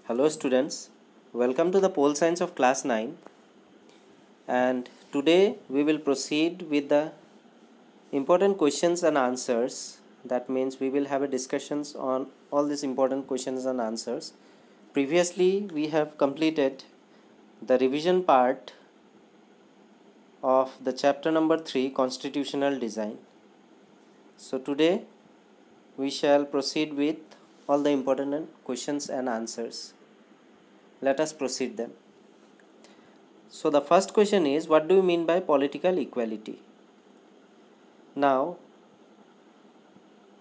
Hello students, welcome to the Pole Science of class 9, and today we will proceed with the important questions and answers. That means we will have a discussions on all these important questions and answers. Previously we have completed the revision part of the chapter number 3, Constitutional Design. So today we shall proceed with all the important questions and answers. Let us proceed then. So the first question is, what do you mean by political equality? Now,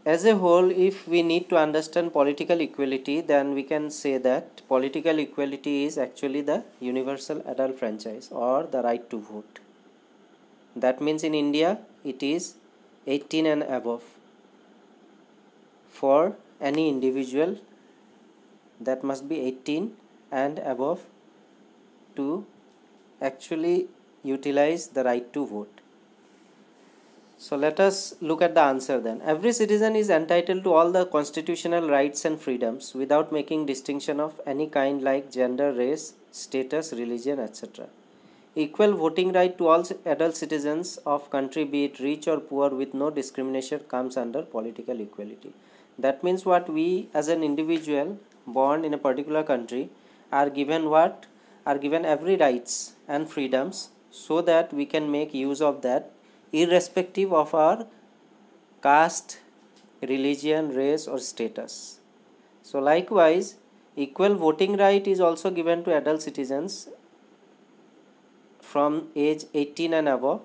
as a whole, if we need to understand political equality, then we can say that political equality is actually the universal adult franchise or the right to vote. That means in India it is 18 and above for any individual. That must be 18 and above to actually utilize the right to vote. So let us look at the answer then. Every citizen is entitled to all the constitutional rights and freedoms without making distinction of any kind like gender, race, status, religion, etc. Equal voting right to all adult citizens of country, be it rich or poor, with no discrimination, comes under political equality. That means what we as an individual born in a particular country are given what? Are given every rights and freedoms so that we can make use of that irrespective of our caste, religion, race or status. So likewise, equal voting right is also given to adult citizens from age 18 and above,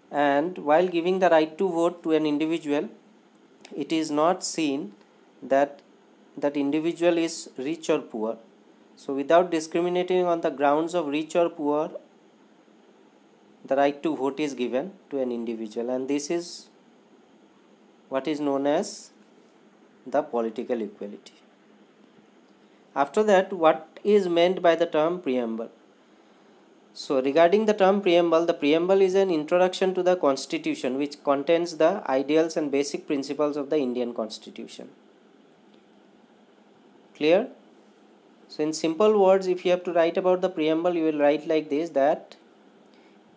and while giving the right to vote to an individual, it is not seen that that individual is rich or poor. So without discriminating on the grounds of rich or poor, the right to vote is given to an individual, and this is what is known as the political equality. After that, what is meant by the term preamble? So regarding the term preamble, the preamble is an introduction to the constitution which contains the ideals and basic principles of the Indian constitution. Clear? So in simple words, if you have to write about the preamble, you will write like this, that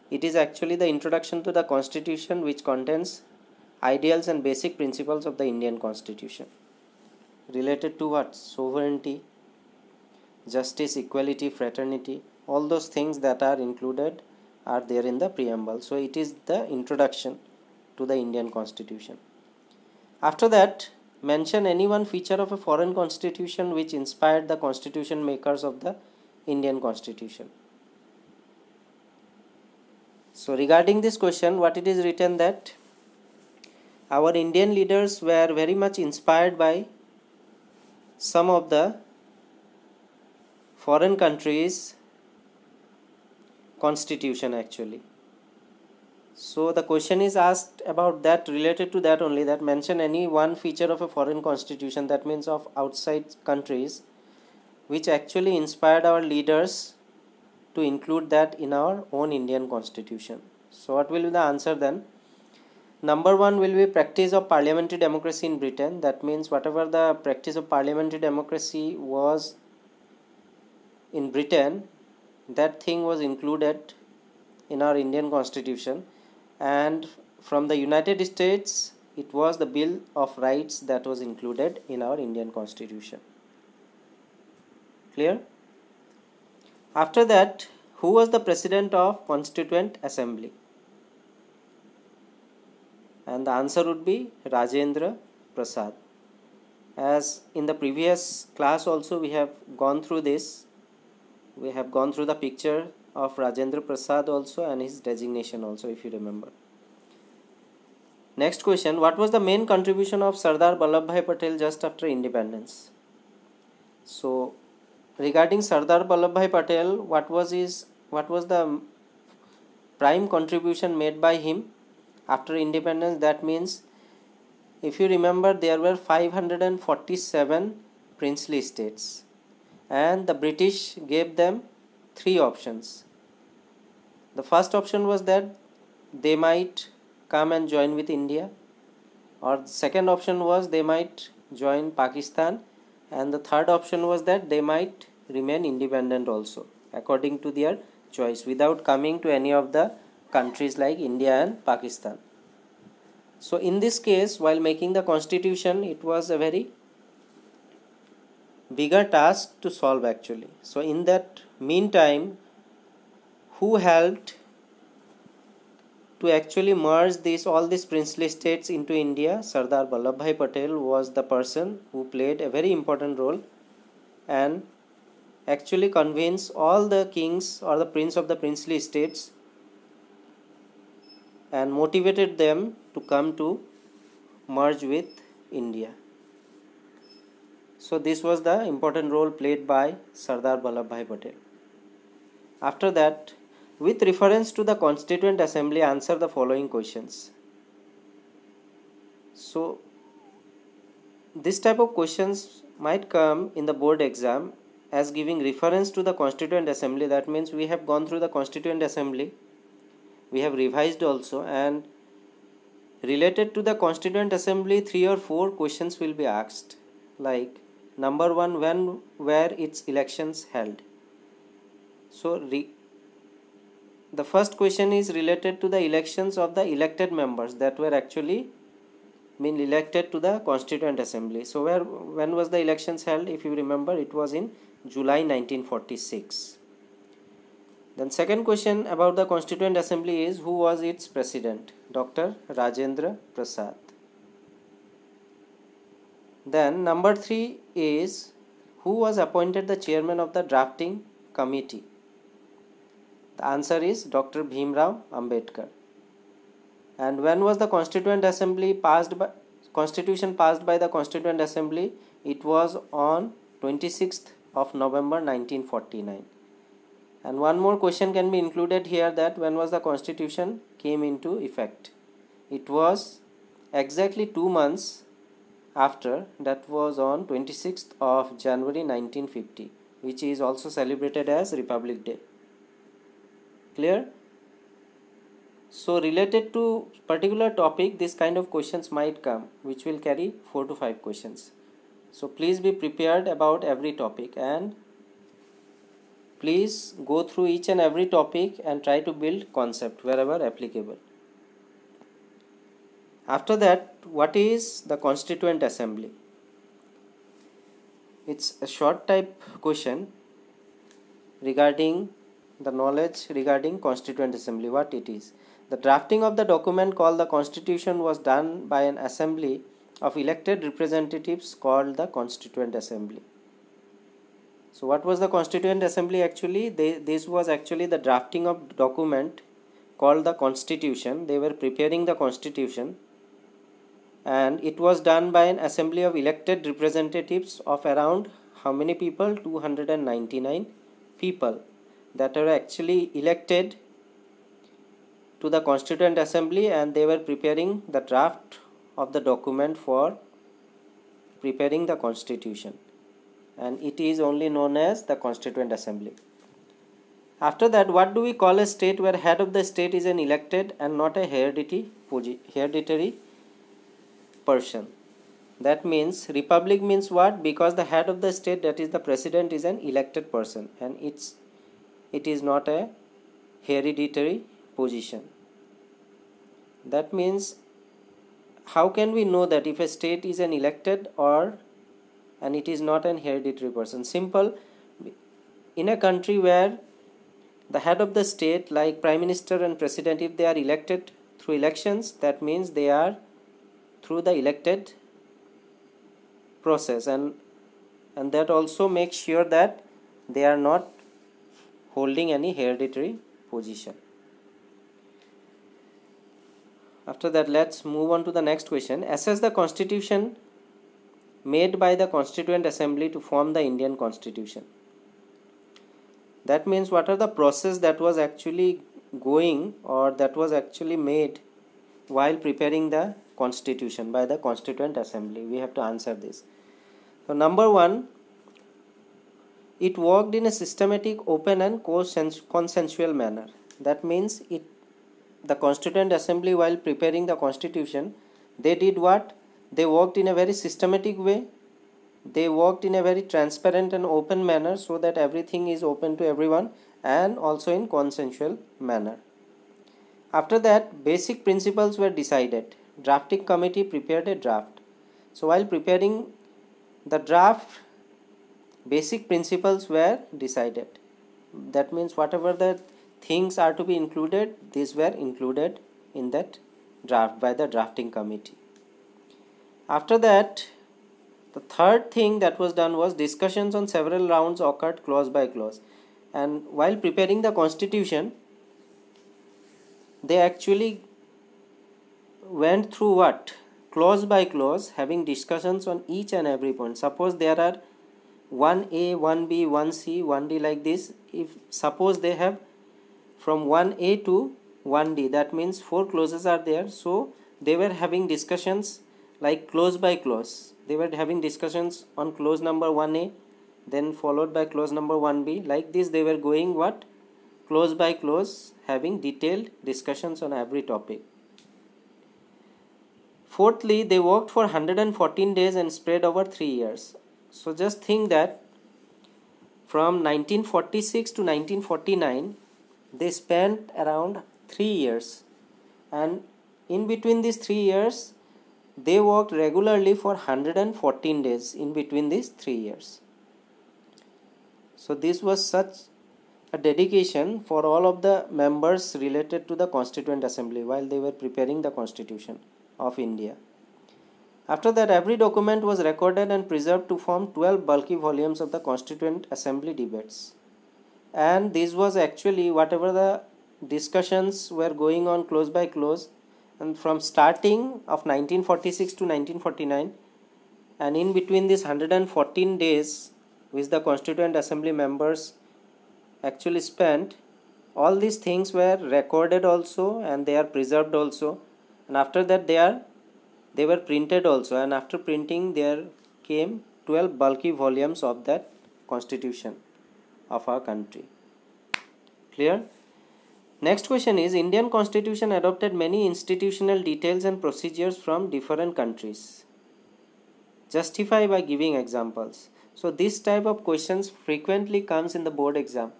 it is actually the introduction to the constitution which contains ideals and basic principles of the Indian constitution related to what? Sovereignty, justice, equality, fraternity, all those things that are included are there in the preamble. So it is the introduction to the Indian constitution. After that, mention any one feature of a foreign constitution which inspired the constitution makers of the Indian constitution. So regarding this question, what it is written, that our Indian leaders were very much inspired by some of the foreign countries' constitution actually. So the question is asked about that, related to that only, that mention any one feature of a foreign constitution, that means of outside countries, which actually inspired our leaders to include that in our own Indian constitution. So what will be the answer then? Number 1 will be practice of parliamentary democracy in Britain. That means whatever the practice of parliamentary democracy was in Britain, that thing was included in our Indian constitution. And from the United States, it was the Bill of Rights that was included in our Indian constitution. Clear? After that, who was the president of Constituent Assembly? And the answer would be Rajendra Prasad. As in the previous class also we have gone through this. We have gone through the picture of Rajendra Prasad also and his designation also, if you remember. Next question, what was the main contribution of Sardar Vallabhbhai Patel just after independence? So regarding Sardar Vallabhbhai Patel, what was the prime contribution made by him after independence? That means, if you remember, there were 547 princely states, and the British gave them 3 options. The first option was that they might come and join with India, or the second option was they might join Pakistan, and the third option was that they might remain independent also according to their choice without coming to any of the countries like India and Pakistan. So in this case, while making the constitution, it was a very bigger task to solve actually. So in that meantime, who helped to actually merge all these princely states into India? Sardar Vallabhbhai Patel was the person who played a very important role and actually convinced all the kings or the prince of the princely states and motivated them to come to merge with India. So this was the important role played by Sardar Vallabhbhai Patel. After that, with reference to the Constituent Assembly, answer the following questions. So this type of questions might come in the board exam as giving reference to the Constituent Assembly. That means we have gone through the Constituent Assembly, we have revised also, and related to the Constituent Assembly 3 or 4 questions will be asked, like number 1, when were its elections held? So the first question is related to the elections of the elected members that were actually elected to the Constituent Assembly. So when was the elections held? If you remember, it was in July 1946. Then second question about the Constituent Assembly is, who was its president? Dr. Rajendra Prasad. Then number 3 is, who was appointed the chairman of the drafting committee? The answer is Dr. Bhimrao Ambedkar. And when was the Constituent Assembly Constitution passed by the Constituent Assembly? It was on 26th of November 1949. And one more question can be included here, that when was the Constitution came into effect? It was exactly 2 months after, that was on 26th of January 1950, which is also celebrated as Republic Day. Clear? So related to particular topic, this kind of questions might come, which will carry 4 to 5 questions. So please be prepared about every topic, and please go through each and every topic and try to build concept wherever applicable. After that, what is the Constituent Assembly? It's a short type question regarding the knowledge regarding Constituent Assembly, what it is. The drafting of the document called the Constitution was done by an assembly of elected representatives called the Constituent Assembly. So what was the Constituent Assembly actually? This was actually the drafting of document called the Constitution. They were preparing the Constitution, and it was done by an assembly of elected representatives of around how many people? 299 people that are actually elected to the Constituent Assembly, and they were preparing the draft of the document for preparing the Constitution, and it is only known as the Constituent Assembly. After that, what do we call a state where head of the state is an elected and not a hereditary person? That means republic means what? Because the head of the state, that is the president, is an elected person, and it is not a hereditary position. That means, how can we know that if a state is an elected and it is not an hereditary person? Simple. In a country where the head of the state, like prime minister and president, if they are elected through elections, that means they are through the elected process, and that also makes sure that they are not holding any hereditary position. After that, let's move on to the next question. Assess the Constitution made by the Constituent Assembly to form the Indian Constitution. That means, what are the process that was actually going, or that was actually made while preparing the Constitution by the Constituent Assembly? We have to answer this. So number 1, it worked in a systematic, open and consensual manner. That means the Constituent Assembly, while preparing the Constitution, they did what? They worked in a very systematic way, they worked in a very transparent and open manner so that everything is open to everyone, and also in consensual manner. After that, basic principles were decided. Drafting committee prepared a draft. So while preparing the draft, basic principles were decided. That means whatever the things are to be included, these were included in that draft by the drafting committee. After that, the third thing that was done was discussions on several rounds occurred clause by clause. And while preparing the constitution, they actually went through what? Clause by clause, having discussions on each and every point. Suppose there are 1A, 1B, 1C, 1D like this. If suppose they have from 1A to 1D, that means 4 clauses are there. So they were having discussions like clause by clause. They were having discussions on clause number 1A, then followed by clause number 1B. Like this they were going what? Clause by clause, having detailed discussions on every topic. Fourthly, they worked for 114 days and spread over 3 years. So just think that from 1946 to 1949, they spent around 3 years, and in between these 3 years, they worked regularly for 114 days in between these 3 years. So this was such a dedication for all of the members related to the Constituent Assembly while they were preparing the Constitution of India. After that, every document was recorded and preserved to form 12 bulky volumes of the Constituent Assembly debates. And this was actually whatever the discussions were going on clause by clause, and from starting of 1946 to 1949, and in between these 114 days which the Constituent Assembly members actually spent, all these things were recorded also, and they are preserved also, and after that they were printed also, and after printing there came 12 bulky volumes of that constitution of our country. Clear? Next question is, Indian Constitution adopted many institutional details and procedures from different countries. Justify by giving examples. So this type of questions frequently comes in the board exam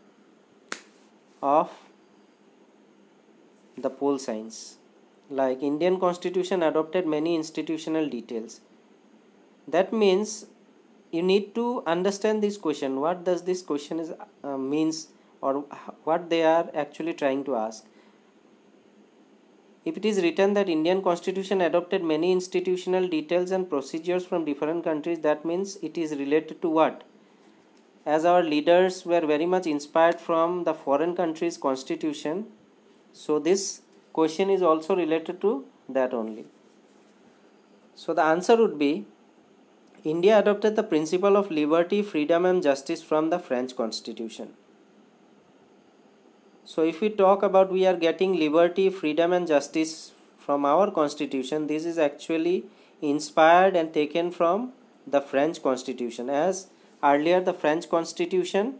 of the pol science. Like Indian Constitution adopted many institutional details. That means you need to understand this question. What does this question means, or what they are actually trying to ask. If it is written that Indian Constitution adopted many institutional details and procedures from different countries, that means it is related to what? As our leaders were very much inspired from the foreign countries' constitution, so this question is also related to that only. So the answer would be, India adopted the principle of liberty, freedom and justice from the French Constitution. So if we talk about we are getting liberty, freedom and justice from our constitution, this is actually inspired and taken from the French Constitution. As earlier the French Constitution,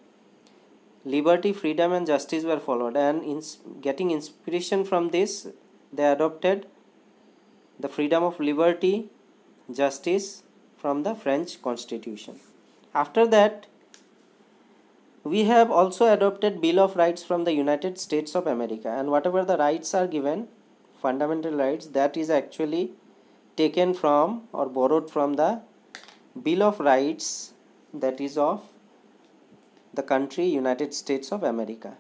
liberty, freedom and justice were followed, and getting inspiration from this, they adopted the freedom of liberty, justice from the French Constitution. After that, we have also adopted Bill of Rights from the United States of America, and whatever the rights are given, fundamental rights, that is actually taken from or borrowed from the Bill of Rights, that is of the country United States of America.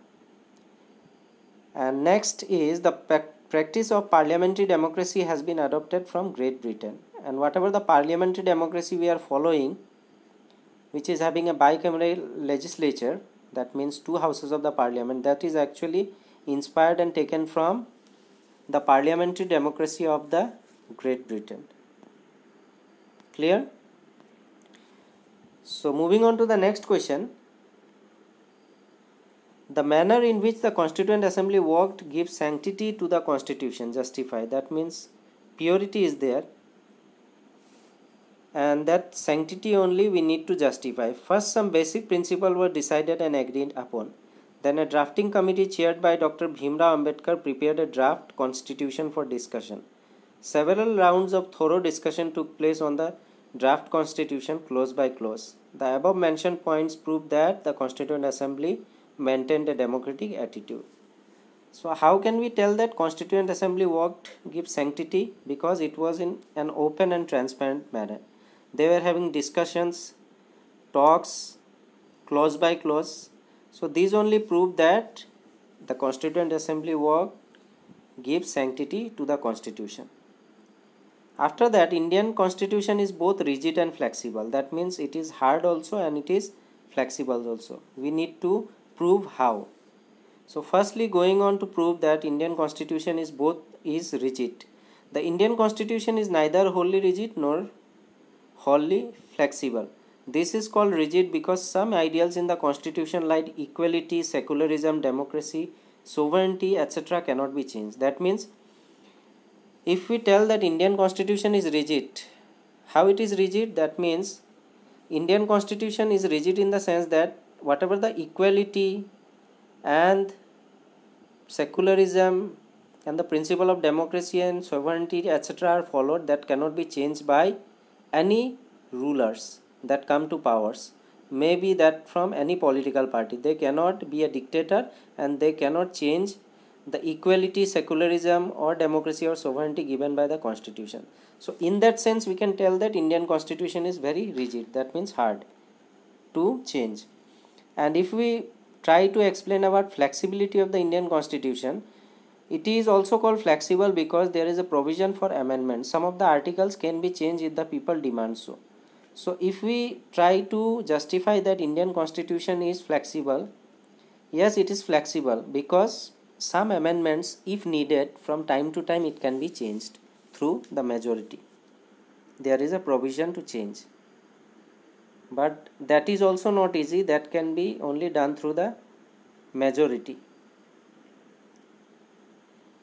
And next is the practice of parliamentary democracy has been adopted from Great Britain, and whatever the parliamentary democracy we are following, which is having a bicameral legislature, that means 2 houses of the parliament, that is actually inspired and taken from the parliamentary democracy of the Great Britain. Clear? So moving on to the next question. The manner in which the Constituent Assembly worked gives sanctity to the Constitution. Justify. That means purity is there, and that sanctity only we need to justify. First, some basic principles were decided and agreed upon. Then a drafting committee chaired by Dr. Bhimrao Ambedkar prepared a draft constitution for discussion. Several rounds of thorough discussion took place on the draft constitution clause by clause. The above mentioned points prove that the Constituent Assembly maintained a democratic attitude. So how can we tell that Constituent Assembly worked give sanctity? Because it was in an open and transparent manner. They were having discussions, talks, clause by clause. So these only prove that the Constituent Assembly work gives sanctity to the Constitution. After that, Indian Constitution is both rigid and flexible. That means it is hard also and it is flexible also. We need to prove how. So firstly, going on to prove that Indian Constitution is rigid. The Indian Constitution is neither wholly rigid nor wholly flexible. This is called rigid because some ideals in the Constitution like equality, secularism, democracy, sovereignty, etc. cannot be changed. That means if we tell that Indian Constitution is rigid, how it is rigid? That means Indian Constitution is rigid in the sense that whatever the equality and secularism and the principle of democracy and sovereignty etc. are followed, that cannot be changed by any rulers that come to powers. Maybe that from any political party. They cannot be a dictator and they cannot change the equality, secularism or democracy or sovereignty given by the Constitution. So in that sense we can tell that Indian Constitution is very rigid. That means hard to change. And if we try to explain about flexibility of the Indian Constitution, it is also called flexible because there is a provision for amendment. Some of the articles can be changed if the people demand so. So if we try to justify that Indian Constitution is flexible, yes, it is flexible because some amendments, if needed, from time to time it can be changed through the majority. There is a provision to change. But that is also not easy. That can be only done through the majority.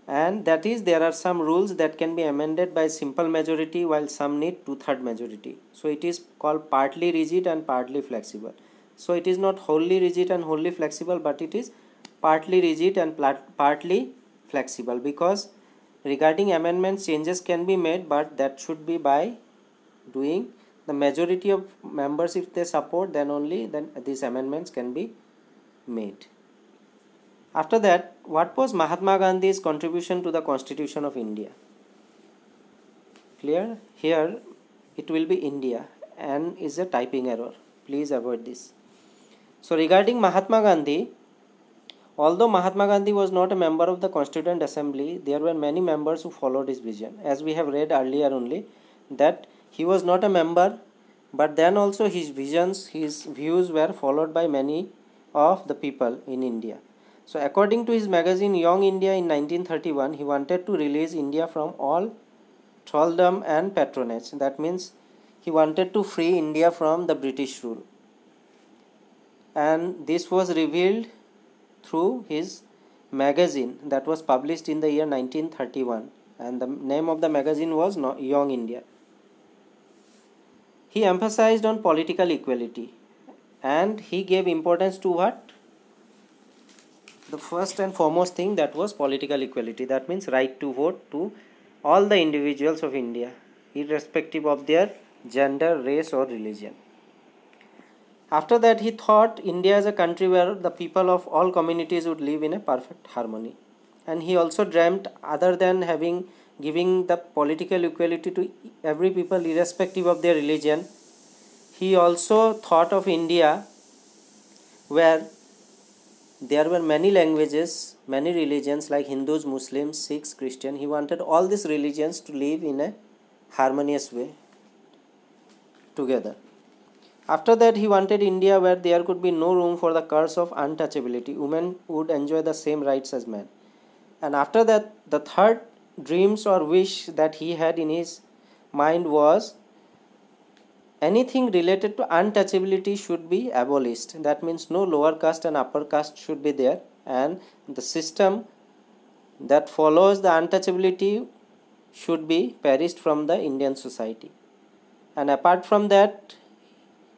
And that is, there are some rules that can be amended by simple majority while some need 2/3 majority. So it is called partly rigid and partly flexible. So it is not wholly rigid and wholly flexible, but it is partly rigid and partly flexible, because regarding amendments changes can be made, but that should be by doing the majority of members. If they support, then only then these amendments can be made. After that, what was Mahatma Gandhi's contribution to the Constitution of India? Clear? Here it will be India and is a typing error. Please avoid this. So regarding Mahatma Gandhi, although Mahatma Gandhi was not a member of the Constituent Assembly, there were many members who followed his vision. As we have read earlier only, that he was not a member, but then also his visions, his views were followed by many of the people in India. So according to his magazine Young India in 1931, he wanted to release India from all thraldom and patronage. That means he wanted to free India from the British rule. And this was revealed through his magazine that was published in the year 1931, and the name of the magazine was Young India. He emphasized on political equality and he gave importance to what? The first and foremost thing, that was political equality. That means right to vote to all the individuals of India, irrespective of their gender, race or religion. After that, he thought India as a country where the people of all communities would live in a perfect harmony. And he also dreamt, other than giving the political equality to every people irrespective of their religion, he also thought of India where there were many languages, many religions like Hindus, Muslims, Sikhs, Christian. He wanted all these religions to live in a harmonious way together. After that, he wanted India where there could be no room for the curse of untouchability. Women would enjoy the same rights as men. And after that, the third dreams or wish that he had in his mind was anything related to untouchability should be abolished. That means no lower caste and upper caste should be there, and the system that follows the untouchability should be perished from the Indian society. And apart from that,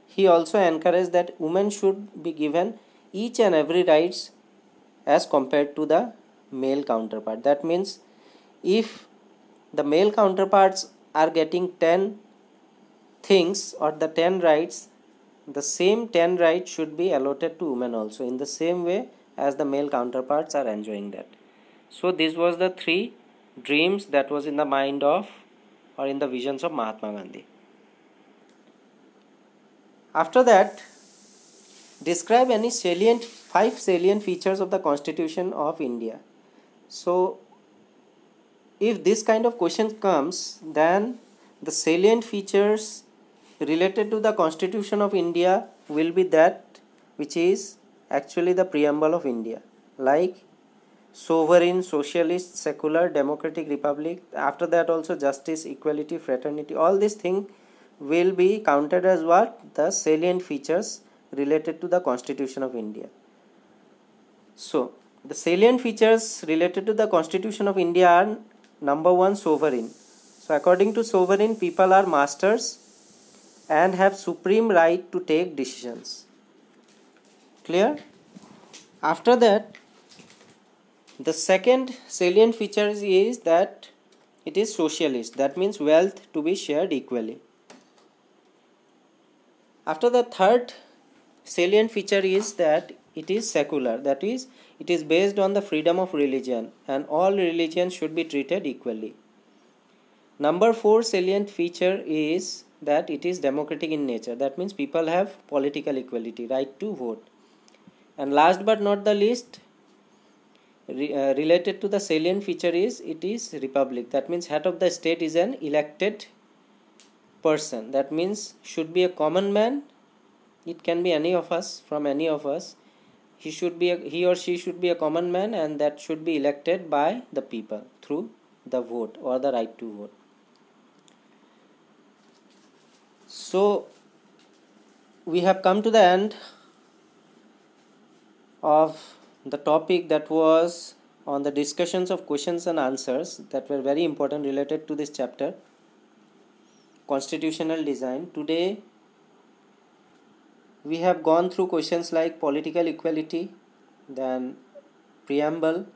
he also encouraged that women should be given each and every rights as compared to the male counterpart. That means if the male counterparts are getting 10 things or the 10 rights, the same 10 rights should be allotted to women also in the same way as the male counterparts are enjoying that. So this was the 3 dreams that was in the mind of or in the visions of Mahatma Gandhi. After that, describe any 5 salient features of the Constitution of India. So if this kind of question comes, then the salient features related to the Constitution of India will be that which is actually the preamble of India, like sovereign, socialist, secular, democratic republic. After that also justice, equality, fraternity, all these things will be counted as what? The salient features related to the Constitution of India. So the salient features related to the Constitution of India are: number 1, sovereign. So according to sovereign, people are masters and have supreme right to take decisions. Clear? After that, the second salient feature is that it is socialist. That means wealth to be shared equally. After the third salient feature is that it is secular. That is, it is based on the freedom of religion and all religions should be treated equally. Number 4 salient feature is that it is democratic in nature. That means people have political equality, right to vote. And last but not the least, related to the salient feature is it is republic. That means head of the state is an elected person. That means should be a common man. It can be any of us, from any of us. He or she should be a common man, and that should be elected by the people through the vote or the right to vote. So we have come to the end of the topic that was on the discussions of questions and answers that were very important related to this chapter, constitutional design. Today we have gone through questions like political equality, then preamble,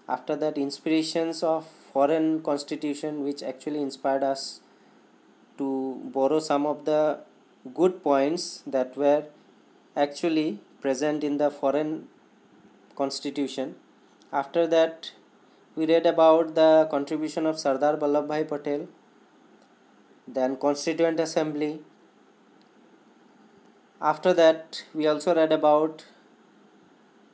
after that inspirations of foreign constitution which actually inspired us to borrow some of the good points that were actually present in the foreign constitution. After that we read about the contribution of Sardar Vallabhbhai Patel, then Constituent Assembly. After that we also read about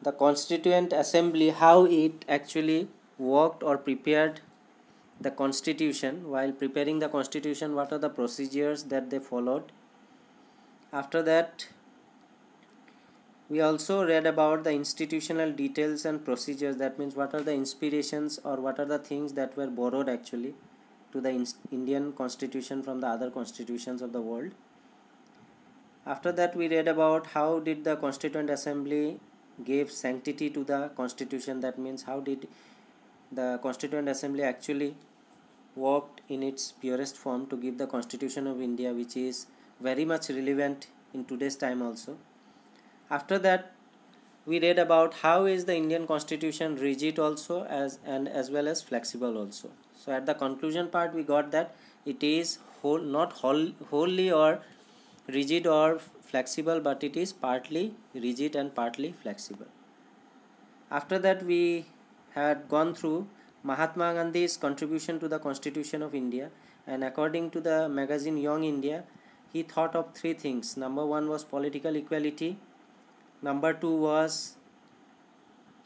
the Constituent Assembly, how it actually worked or prepared the constitution. While preparing the constitution, what are the procedures that they followed. After that we also read about the institutional details and procedures. That means what are the inspirations or what are the things that were borrowed actually to the Indian constitution from the other constitutions of the world. After that we read about how did the Constituent Assembly gave sanctity to the constitution. That means how did the Constituent Assembly actually worked in its purest form to give the Constitution of India, which is very much relevant in today's time also. After that we read about how is the Indian constitution rigid also as well as flexible also. So at the conclusion part we got that it is not wholly or rigid or flexible, but it is partly rigid and partly flexible. After that we had gone through Mahatma Gandhi's contribution to the Constitution of India, and according to the magazine Young India, he thought of 3 things. Number 1 was political equality. Number 2 was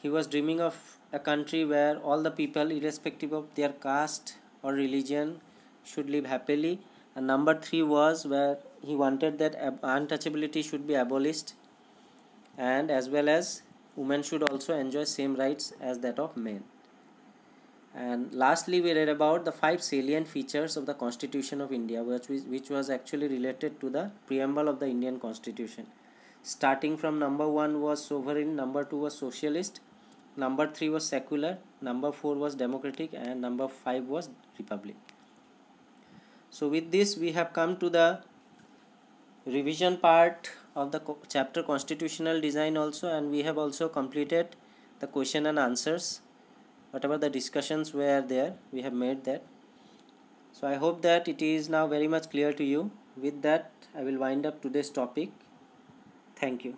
he was dreaming of a country where all the people, irrespective of their caste or religion, should live happily. And number 3 was where he wanted that untouchability should be abolished, and as well as women should also enjoy same rights as that of men. And lastly we read about the 5 salient features of the Constitution of India, which was actually related to the preamble of the Indian Constitution. Starting from number 1 was sovereign, number 2 was socialist, number 3 was secular, number 4 was democratic, and number 5 was republic. So with this we have come to the revision part of the chapter constitutional design also, and we have also completed the question and answers. Whatever the discussions were there, we have made that. So I hope that it is now very much clear to you with that I will wind up today's topic. Thank you.